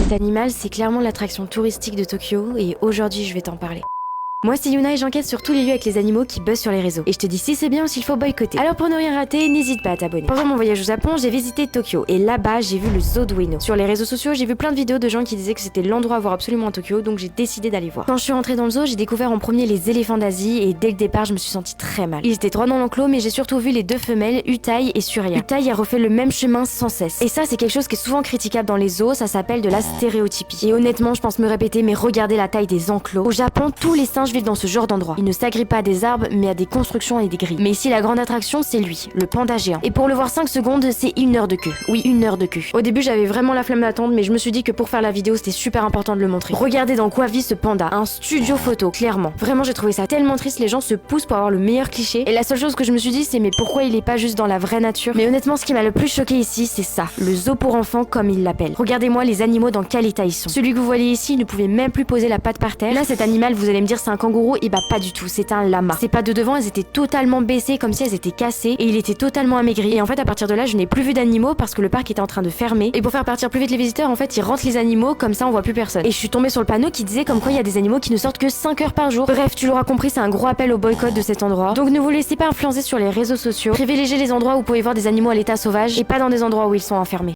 Cet animal, c'est clairement l'attraction touristique de Tokyo et aujourd'hui je vais t'en parler. Moi c'est Yuna et j'enquête sur tous les lieux avec les animaux qui buzzent sur les réseaux. Et je te dis si c'est bien ou s'il faut boycotter. Alors pour ne rien rater, n'hésite pas à t'abonner. Pendant mon voyage au Japon, j'ai visité Tokyo et là-bas j'ai vu le zoo de Ueno. Sur les réseaux sociaux, j'ai vu plein de vidéos de gens qui disaient que c'était l'endroit à voir absolument à Tokyo, donc j'ai décidé d'aller voir. Quand je suis rentrée dans le zoo, j'ai découvert en premier les éléphants d'Asie et dès le départ, je me suis sentie très mal. Ils étaient 3 dans l'enclos, mais j'ai surtout vu les 2 femelles, Utai et Surya. Utai a refait le même chemin sans cesse. Et ça, c'est quelque chose qui est souvent critiquable dans les zoos, ça s'appelle de la stéréotypie. Et honnêtement, je pense me répéter, mais regardez la taille des enclos. Au Japon, tous les singes vivent dans ce genre d'endroit. Il ne s'agrippe pas à des arbres, mais à des constructions et des grilles. Mais ici, la grande attraction, c'est lui, le panda géant. Et pour le voir 5 secondes, c'est 1 heure de queue. Oui, 1 heure de queue. Au début, j'avais vraiment la flemme d'attendre, mais je me suis dit que pour faire la vidéo, c'était super important de le montrer. Regardez dans quoi vit ce panda. Un studio photo, clairement. Vraiment, j'ai trouvé ça tellement triste, les gens se poussent pour avoir le meilleur cliché. Et la seule chose que je me suis dit, c'est mais pourquoi il est pas juste dans la vraie nature? Mais honnêtement, ce qui m'a le plus choqué ici, c'est ça. Le zoo pour enfants, comme ils l'appellent. Regardez-moi les animaux dans quel état ils sont. Celui que vous voyez ici, il ne pouvait même plus poser la patte par terre. Là, cet animal, vous allez me dire, c'est un kangourou, et bah pas du tout, c'est un lama. Ses pattes de devant, elles étaient totalement baissées, comme si elles étaient cassées, et il était totalement amaigri. Et en fait, à partir de là, je n'ai plus vu d'animaux parce que le parc était en train de fermer. Et pour faire partir plus vite les visiteurs, en fait, ils rentrent les animaux, comme ça on voit plus personne. Et je suis tombée sur le panneau qui disait comme quoi il y a des animaux qui ne sortent que 5 heures par jour. Bref, tu l'auras compris, c'est un gros appel au boycott de cet endroit. Donc ne vous laissez pas influencer sur les réseaux sociaux. Privilégiez les endroits où vous pouvez voir des animaux à l'état sauvage et pas dans des endroits où ils sont enfermés.